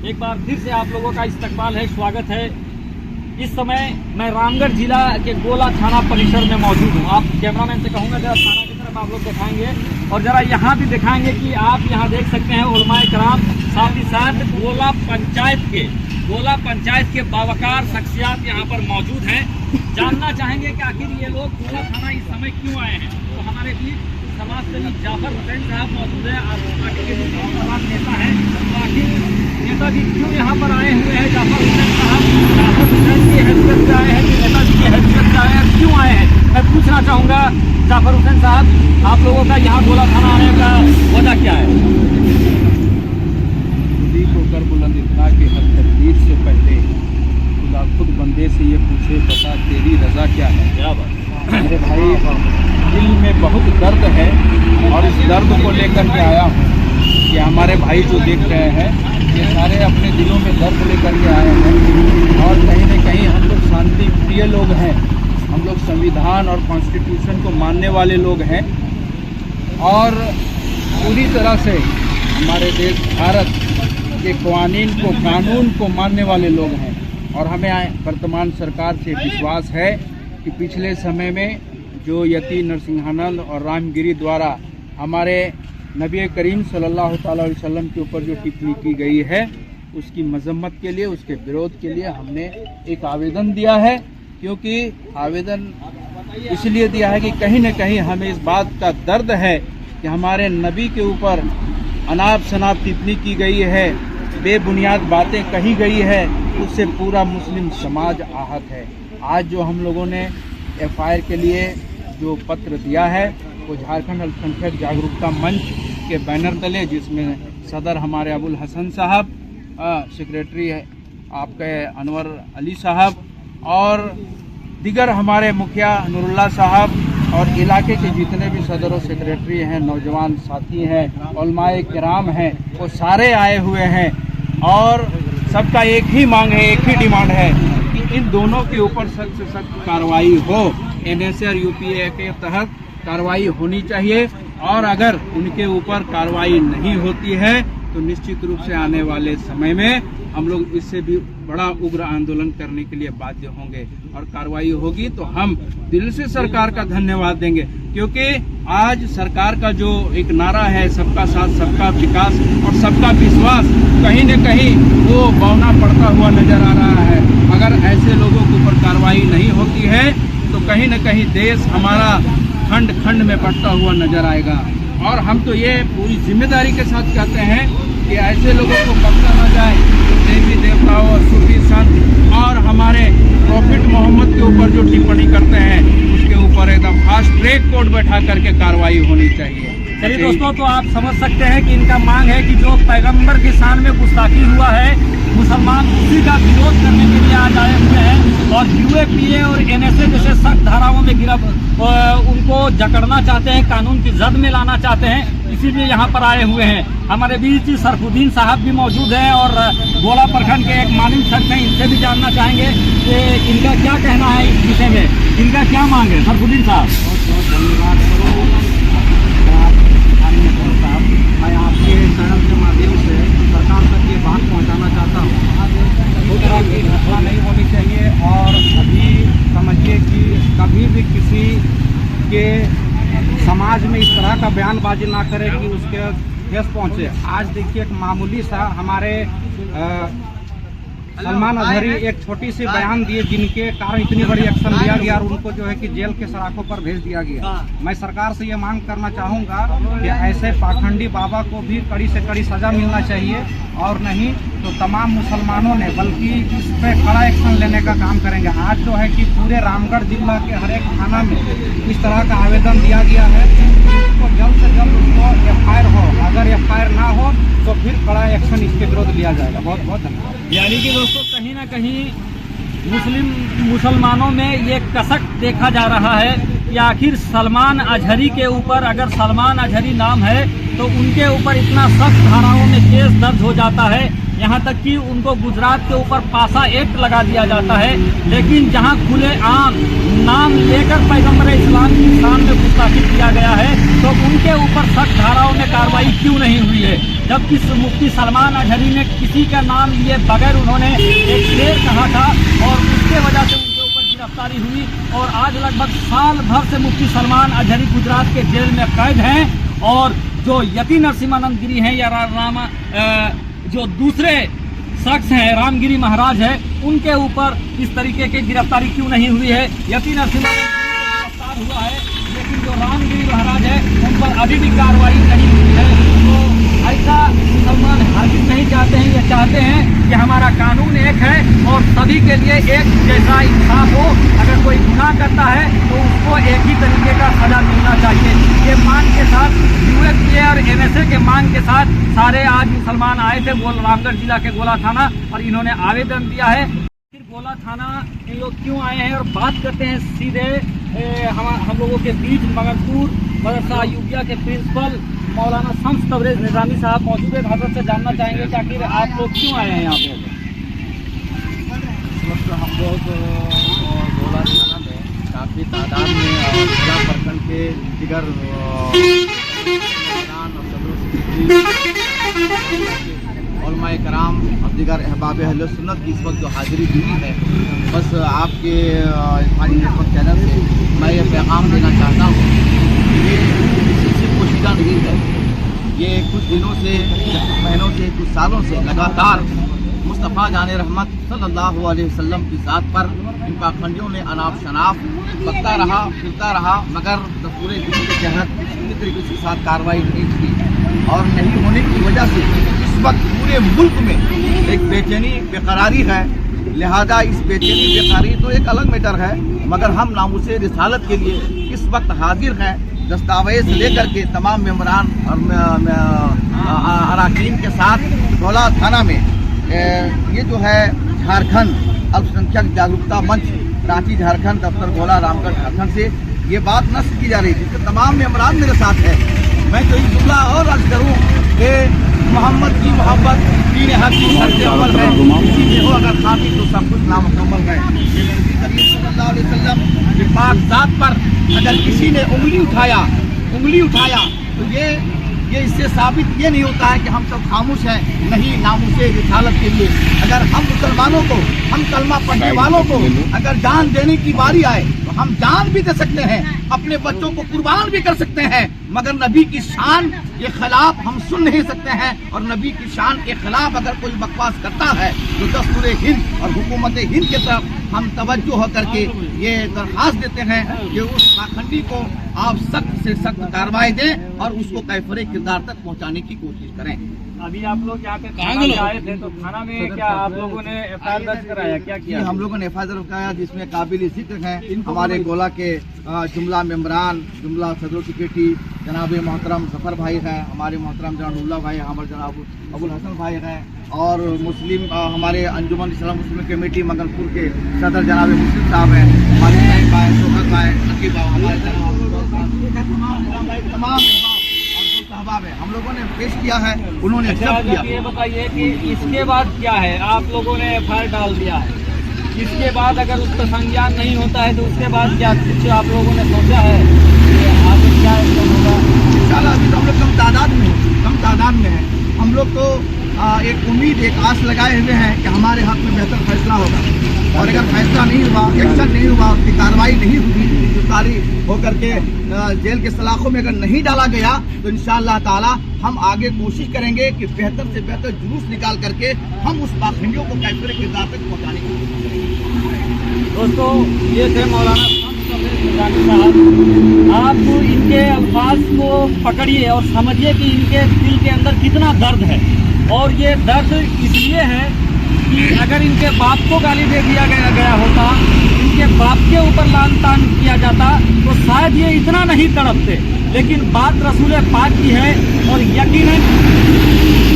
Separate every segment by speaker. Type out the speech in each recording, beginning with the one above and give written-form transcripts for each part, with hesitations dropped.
Speaker 1: एक बार फिर से आप लोगों का इस्तकबाल है, स्वागत है। इस समय मैं रामगढ़ जिला के गोला थाना परिसर में मौजूद हूँ। आप कैमरामैन से कहूँगा जरा थाना की तरफ आप लोग दिखाएंगे और जरा यहाँ भी दिखाएंगे कि आप यहाँ देख सकते हैं उलमाए कराम, साथ ही साथ गोला पंचायत के बावकार शख्सियात यहाँ पर मौजूद हैं। जानना चाहेंगे कि आखिर ये लोग गोला थाना इस समय क्यों आए हैं। तो हमारे बीच समाजसेवी जाफर हुसैन साहब मौजूद है, पार्टी के नेता है। तो आखिर नेताजी क्यों यहाँ पर आए हुए हैं? जाफर हुसैन साहब जाफर हुसैन की हैसियत से आए हैं कि नेताजी की हैसियत से आए हैं, क्यों आए हैं? मैं पूछना चाहूँगा जाफर हुसैन साहब, आप लोगों का यहाँ गोला थाना आने का वजह क्या है?
Speaker 2: खुदी को कर बुलंद इतना कि हर तकदीर से पहले खुदा खुद बंदे से ये पूछे बता तेरी रजा क्या है।
Speaker 1: क्या बात
Speaker 2: मेरे भाई, दिल में बहुत दर्द है और इस दर्द को लेकर के आया हूँ कि हमारे भाई जो देख रहे हैं ये सारे अपने दिलों में दर्द लेकर के आए हैं और कहीं न कहीं हम लोग शांति प्रिय लोग हैं। हम लोग संविधान और कॉन्स्टिट्यूशन को मानने वाले लोग हैं और पूरी तरह से हमारे देश भारत के कानून को मानने वाले लोग हैं। और हमें वर्तमान सरकार से विश्वास है कि पिछले समय में जो यति नरसिंहानंद और रामगिरी द्वारा हमारे नबी करीम सल्लल्लाहु अलैहि वसल्लम के ऊपर जो टिप्पणी की गई है उसकी मजम्मत के लिए, उसके विरोध के लिए हमने एक आवेदन दिया है। क्योंकि आवेदन इसलिए दिया है कि कहीं न कहीं हमें इस बात का दर्द है कि हमारे नबी के ऊपर अनाप शनाप टिप्पणी की गई है, बेबुनियाद बातें कही गई है, उससे पूरा मुस्लिम समाज आहत है। आज जो हम लोगों ने एफआईआर के लिए जो पत्र दिया है वो झारखंड अल्पसंख्यक जागरूकता मंच के बैनर तले, जिसमें सदर हमारे अबुल हसन साहब, सेक्रेटरी है आपके अनवर अली साहब और दिगर हमारे मुखिया नूरुल्लाह साहब और इलाके के जितने भी सदर और सेक्रेटरी हैं, नौजवान साथी हैं, उलमाए किराम हैं, वो सारे आए हुए हैं। और सबका एक ही मांग है, एक ही डिमांड है कि इन दोनों के ऊपर सख्त से सख्त कार्रवाई हो। एनएसए और यूपीए के तहत कार्रवाई होनी चाहिए और अगर उनके ऊपर कार्रवाई नहीं होती है तो निश्चित रूप से आने वाले समय में हम लोग इससे भी बड़ा उग्र आंदोलन करने के लिए बाध्य होंगे और कार्रवाई होगी तो हम दिल से सरकार का धन्यवाद देंगे। क्योंकि आज सरकार का जो एक नारा है सबका साथ, सबका विकास और सबका विश्वास, कहीं न कहीं वो बौना पड़ता हुआ नजर आ रहा है। अगर ऐसे लोगों के ऊपर कार्रवाई नहीं होती है तो कहीं न कहीं देश हमारा खंड खंड में बढ़ता हुआ नजर आएगा। और हम तो ये पूरी जिम्मेदारी के साथ कहते हैं कि ऐसे लोगों को बख्शा न जाए जो देवी देवताओं, सूफी संत और हमारे प्रॉफिट मोहम्मद के ऊपर जो टिप्पणी करते हैं उसके ऊपर एकदम फास्ट ट्रैक कोर्ट बैठा करके कार्रवाई होनी चाहिए।
Speaker 1: चलिए दोस्तों, तो आप समझ सकते हैं कि इनका मांग है कि जो पैगंबर की शान में गुस्ताखी हुआ है, मुसलमान उसी का विरोध करने के लिए आज आए हुए हैं और यूएपीए और एनएसए जैसे सख्त धाराओं में उनको जकड़ना चाहते हैं, कानून की जद में लाना चाहते हैं, इसीलिए यहाँ पर आए हुए हैं। हमारे बीच सरफुद्दीन साहब भी मौजूद हैं और गोला प्रखंड के एक माननीय शख्स हैं, इनसे भी जानना चाहेंगे कि इनका क्या कहना है इस विषय में, इनका क्या मांग है। सरफुद्दीन साहब,
Speaker 2: धन्यवाद। मैं आपके चैनल के माध्यम से सरकार तक ये बात पहुंचाना चाहता हूँ। इस तरह की घटना नहीं होनी चाहिए और अभी समझिए कि कभी भी किसी के समाज में इस तरह का बयानबाजी ना करे कि उसके ठेस पहुँचे। आज देखिए एक मामूली सा हमारे सलमान अजहरी एक छोटी सी बयान दिए जिनके कारण इतनी बड़ी एक्शन लिया गया और उनको जो है कि जेल के सलाखों पर भेज दिया गया। मैं सरकार से ये मांग करना चाहूँगा कि ऐसे पाखंडी बाबा को भी कड़ी से कड़ी सजा मिलना चाहिए और नहीं तो तमाम मुसलमानों ने बल्कि इस पर कड़ा एक्शन लेने का काम करेंगे। आज जो है कि पूरे रामगढ़ जिला के हर एक थाना में इस तरह का आवेदन दिया गया है, उसको जल्द से जल्द उसको एफआईआर हो, अगर एफआईआर ना हो तो फिर कड़ा एक्शन इसके विरोध लिया जाएगा। बहुत बहुत धन्यवाद।
Speaker 1: यानी कि दोस्तों कहीं ना कहीं मुसलमानों में ये कसक देखा जा रहा है कि आखिर सलमान अजहरी के ऊपर, अगर सलमान अजहरी नाम है तो उनके ऊपर इतना सख्त धाराओं में केस दर्ज हो जाता है, यहाँ तक कि उनको गुजरात के ऊपर पासा एक्ट लगा दिया जाता है। लेकिन जहाँ खुले आम नाम लेकर पैगम्बर इस्लाम की शान में गुस्ताखी किया गया है तो उनके ऊपर सख्त धाराओं में कार्रवाई क्यों नहीं हुई है? जबकि मुफ्ती सलमान अजहरी ने किसी का नाम लिए बगैर उन्होंने एक शेर कहा था और उसके वजह से उनके ऊपर गिरफ्तारी हुई और आज लगभग साल भर से मुफ्ती सलमान अजहरी गुजरात के जेल में कैद हैं। और जो यति नरसिम्हानंद गिरी हैं या जो दूसरे शख्स हैं रामगिरी महाराज है, उनके ऊपर इस तरीके की गिरफ्तारी क्यों नहीं हुई है? यति नरसिम्हानंद गिरी गिरफ्तार हुआ है लेकिन जो रामगिरी महाराज है उन पर अभी भी कार्रवाई नहीं हुई है। तो ऐसा मुसलमान हाजिर नहीं चाहते हैं, ये चाहते हैं कि हमारा कानून एक है और सभी के लिए एक जैसा इंसाफ हो। अगर कोई गुनाह करता है तो उसको एक ही तरीके का सजा मिलना चाहिए। ये मांग के साथ यूएपीए और एनएसए के मांग के साथ सारे आज मुसलमान आए थे रामगढ़ जिला के गोला थाना और इन्होंने आवेदन दिया है। फिर गोला थाना इन लोग क्यों आए हैं और बात करते हैं सीधे हम लोगों के बीच मगरपुर मदरसा अयूबिया के प्रिंसिपल मौलाना शम्स तबरेज निजामी साहब मौजूद है। हजरत से जानना चाहेंगे कि आखिर आप लोग क्यों आए हैं यहाँ पे?
Speaker 3: इस वक्त हम लोग गोला थाना में काफ़ी तादाद में और जिला प्रखंड के दिगर उलमा कराम और दिगर अहबाब अहले सुन्नत की इस वक्त जो हाजिरी हुई है, बस आपके इरफानी नेटवर्क चैनल से मैं ये पैगाम देना चाहता हूँ कि ये किसी से पोशीदा नहीं है। ये कुछ दिनों से, कुछ महीनों से, कुछ सालों से लगातार मुस्तफ़ा जान रहमत सल्लल्लाहु अलैहि वसल्लम की ज़ात पर इन पाखंडियों ने अनाप शनाप बकता रहा, फिरता रहा, मगर दस्तूर दिन के तहत पूरी तरीके से साथ कार्रवाई नहीं की और नहीं होने की वजह से इस वक्त पूरे मुल्क में एक बेचैनी बेकरारी है। लिहाजा इस बेचैनी बेकरारी तो एक अलग मैटर है, मगर हम नामूसे रिसालत के लिए इस वक्त हाजिर हैं। दस्तावेज से लेकर के तमाम मेम्बरान और अराकीन के साथ गोला थाना में ये जो है झारखंड अल्पसंख्यक जागरूकता मंच रांची झारखंड दफ्तर गोला रामगढ़ झारखंड से ये बात नष्ट की जा रही थी कि तमाम मेम्बरान मेरे साथ है। मैं तो ये जुमला और अर्ज करूँ कि मोहम्मद की मोहब्बत दीन हक की शर्त अव्वल है, इसी में हो अगर खामी तो सब कुछ नामुकम्मल है। नबी करीम सल्लल्लाहु अलैहि वसल्लम की पाक ज़ात पर अगर किसी ने उंगली उठाया तो ये इससे साबित ये नहीं होता है कि हम सब खामोश हैं। नहीं, नामूसे रिसालत के लिए अगर हम मुसलमानों को, हम कलमा पढ़ने वालों को अगर जान देने की बारी आए तो हम जान भी दे सकते हैं, अपने बच्चों को कुर्बान भी कर सकते हैं, मगर नबी की शान के खिलाफ हम सुन नहीं सकते हैं। और नबी की शान के खिलाफ अगर कोई बकवास करता है तो दस्तूर हिंद और हुकूमत हिंद की तरफ हम तवज्जो होकर के ये दरख्वास्त देते हैं कि उस पाखंडी को आप सख्त से सख्त कार्रवाई दें और उसको कैफरे किरदार तक पहुंचाने की कोशिश करें।
Speaker 1: अभी आप लोग यहाँ पे थाना में आए थे तो थाना में क्या आप लोगों ने एफआईआर दर्ज कराया, क्या किया?
Speaker 3: हम लोगों ने एफआईआर दर्ज कराया जिसमें काबिल जिक्र हैं हमारे गोला के जुमला मेम्बरान, जुमला सदर सेक्रेटरी जनाब मोहतरम जफर भाई हैं, हमारे मोहतरम जनाब भाई, हमारे जनाब अबुल हसन भाई हैं और मुस्लिम हमारे अंजुमन इस्लाम मुस्लिम कमेटी मंगलपुर के सदर जनाब मुस्लिम साहब हैं, हमारे साहिब भाई, शोकत भाई, नकीब भाई, हमारे तमाम सहबाब है। हम लोगों ने पेश किया है, उन्होंने एक्सेप्ट किया।
Speaker 1: ये बताइए कि इसके बाद क्या है? आप लोगों ने एफआईआर डाल दिया है, इसके बाद अगर उस पर संज्ञान नहीं होता है तो उसके बाद क्या कुछ आप लोगों ने सोचा है आगे क्या होगा?
Speaker 3: इंशाल्लाह अभी तो हम लोग कम तादाद में है। हम लोग तो एक उम्मीद, एक आस लगाए हुए हैं कि हमारे हक में बेहतर फैसला होगा और अगर फैसला नहीं हुआ, एक्शन नहीं हुआ, उसकी कार्रवाई नहीं हुई, गिरफ्तारी होकर के जेल के सलाखों में अगर नहीं डाला गया तो इंशाअल्लाह ताला हम आगे कोशिश करेंगे कि बेहतर से बेहतर जुलूस निकाल करके हम उस पाखंडियों को कैफरे किरदार तक पहुँचाने की कोशिश करेंगे।
Speaker 1: दोस्तों, ये थे मौलाना साहब। आप इनके अल्फाज को पकड़िए और समझिए कि इनके दिल के अंदर कितना दर्द है। और ये दर्द इसलिए है कि अगर इनके बाप को गाली दे दिया गया होता, इनके बाप के ऊपर लान तान किया जाता तो शायद ये इतना नहीं तड़पते। लेकिन बात रसूल पाक की है और यकीनन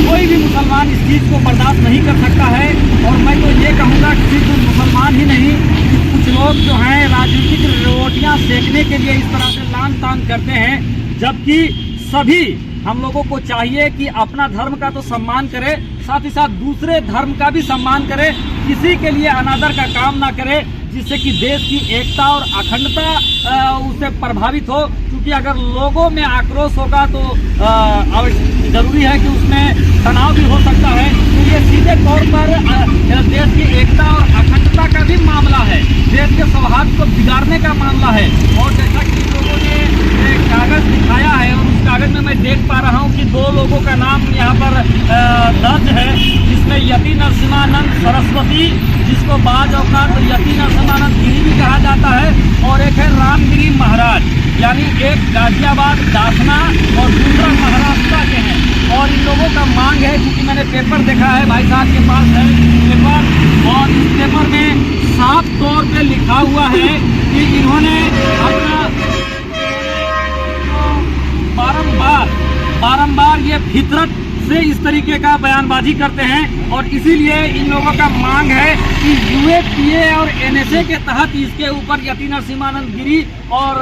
Speaker 1: कोई भी मुसलमान इस चीज़ को बर्दाश्त नहीं कर सकता है। और मैं तो ये कहूँगा कि सिर्फ मुसलमान ही नहीं, कुछ लोग लोग जो हैं राजनीतिक रोटियां सेकने के लिए इस तरह से लान तान करते हैं, जबकि सभी हम लोगों को चाहिए कि अपना धर्म का तो सम्मान करे, साथ ही साथ दूसरे धर्म का भी सम्मान करे, किसी के लिए अनादर का काम ना करे, जिससे कि देश की एकता और अखंडता उससे प्रभावित हो। क्योंकि अगर लोगों में आक्रोश होगा तो जरूरी है कि उसमें तनाव भी हो सकता है। तो ये सीधे तौर पर देश की एकता और अखंडता का भी मामला है, देश के सौहार्द को बिगाड़ने का मामला है। और जैसा कि लोगों ने एक कागज दिखाया है और उस कागज में मैं देख पा रहा हूँ कि 2 लोगों का नाम यहाँ पर दर्ज है, जिसमें यति नरसिम्हानंद सरस्वती, जिसको बाज औकात यति नरसिम्हानंद गिरी भी कहा जाता है, और एक है रामगिरी महाराज, यानी एक गाजियाबाद दासना और दूसरा महाराष्ट्र के हैं। और इन लोगों का मांग है, क्योंकि मैंने पेपर देखा है, भाई साहब के पास है पेपर, और इस पेपर में साफ तौर पे लिखा हुआ है कि इन्होंने अपना बारंबार ये फितरत से इस तरीके का बयानबाजी करते हैं। और इसीलिए इन लोगों का मांग है कि यूएपीए और एनएसए के तहत इसके ऊपर यति नरसिम्हानंद गिरी और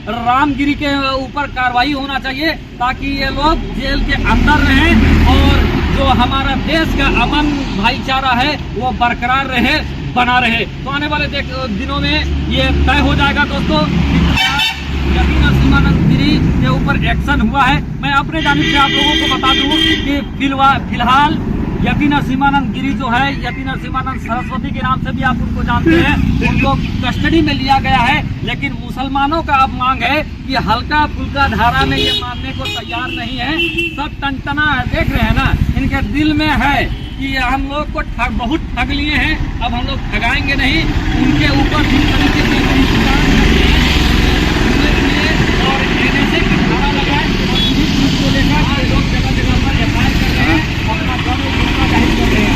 Speaker 1: रामगिरी के ऊपर कार्रवाई होना चाहिए, ताकि ये लोग जेल के अंदर रहें और जो हमारा देश का अमन भाईचारा है वो बरकरार रहे, बना रहे। तो आने वाले दिनों में ये तय हो जाएगा दोस्तों, यति नरसिम्हानंद गिरी के ऊपर एक्शन हुआ है। मैं अपने जानिब से आप लोगों को बता दूं कि फिलहाल यति नरसिम्हानंद गिरी जो है, यति नरसिम्हानंद सरस्वती के नाम से भी आप उनको जानते हैं, उनको कस्टडी में लिया गया है। लेकिन मुसलमानों का अब मांग है कि हल्का फुल्का धारा में ये मानने को तैयार नहीं है। सब टनटना देख रहे हैं ना, इनके दिल में है कि हम लोग को बहुत ठग लिए हैं, अब हम लोग ठगाएंगे नहीं। उनके ऊपर जिस तरीके से और एनएसए की धारा लगाए और इसी चीज को लेकर ये लोग जगह जगह पर एफआईआर कर रहे हैं, अपना दम जाहिर कर रहे हैं।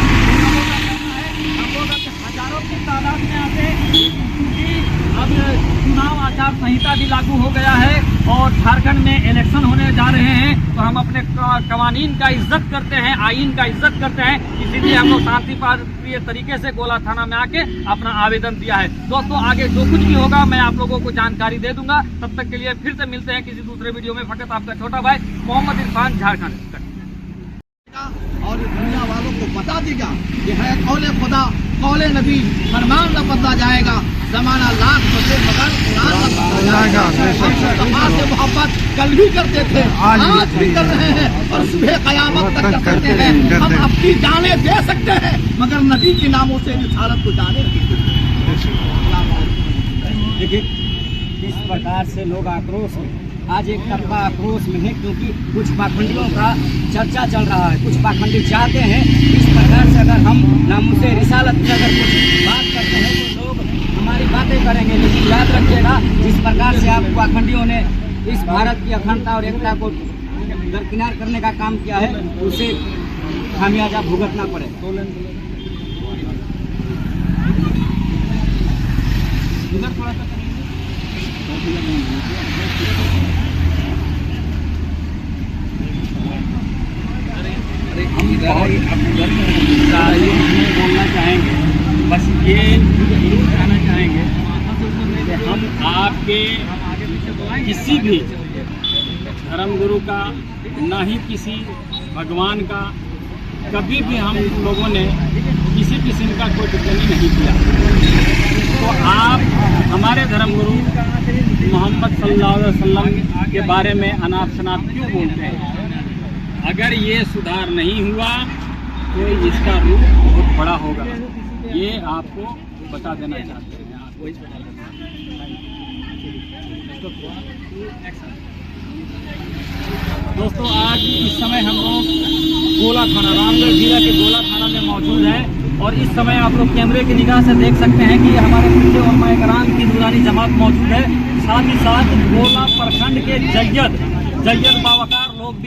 Speaker 1: हम लोग हजारों की तादाद में आते हैं, क्योंकि अब चुनाव आचार संहिता भी लागू हो गया है और झारखंड में इलेक्शन होने जा रहे हैं। तो हम अपने कवानीन का इज्जत करते हैं, आईन का इज्जत करते हैं, इसीलिए हम लोग शांतिप्रिय तरीके से गोला थाना में आके अपना आवेदन दिया है। दोस्तों आगे जो कुछ भी होगा मैं आप लोगों को जानकारी दे दूंगा। तब तक के लिए फिर से मिलते हैं किसी दूसरे वीडियो में। फकत आपका छोटा भाई मोहम्मद इरफान, झारखंड।
Speaker 3: और दुनिया वालों को बता देगा कि है कौले खुदा कौले नबी, फरमान न बदला जाएगा, जमाना लाख बदले मगर कुरान न बदला जाएगा। हम से मोहब्बत कल भी करते थे, आज भी कर रहे हैं और सुबह कयामत तक कर सकते हैं। हम अपनी जाने दे सकते हैं मगर नबी के नामों से रिसालत को जाने नहीं देते।
Speaker 4: देखिए किस प्रकार से लोग आक्रोश में, आज एक तरफा आक्रोश में है, क्योंकि कुछ पाखंडियों का चर्चा चल रहा है। कुछ पाखंडी चाहते हैं इस प्रकार से अगर हम नामूसे रिसालत की अगर कुछ बात करते हैं तो लोग हमारी बातें करेंगे। लेकिन याद रखिएगा, जिस प्रकार से आप पाखंडियों ने इस भारत की अखंडता और एकता को दरकिनार करने का काम किया है, उसे खामियाजा भुगतना पड़ेगा। थोड़ा सा हम बोलना चाहेंगे, बस ये कहना चाहेंगे कि हम आपके किसी भी धर्मगुरु का, ना ही किसी भगवान का, कभी भी हम लोगों ने किसी किस्म का कोई टिप्पणी नहीं किया। तो आप हमारे धर्मगुरु मोहम्मद सल्लल्लाहु अलैहि वसल्लम के बारे में अनाप शनाप क्यों बोलते हैं? अगर ये सुधार नहीं हुआ तो इसका रूप बहुत बड़ा होगा, ये आपको बता देना चाहते हैं। दोस्तों आज इस समय हम लोग गोला थाना, रामगढ़ जिला के गोला थाना में मौजूद हैं और इस समय आप लोग कैमरे की निगाह से देख सकते हैं कि हमारे पिछले उलमाए कराम की नूरानी जमात मौजूद है। साथ ही साथ गोला प्रखंड के जय्यद बावकार लोग भी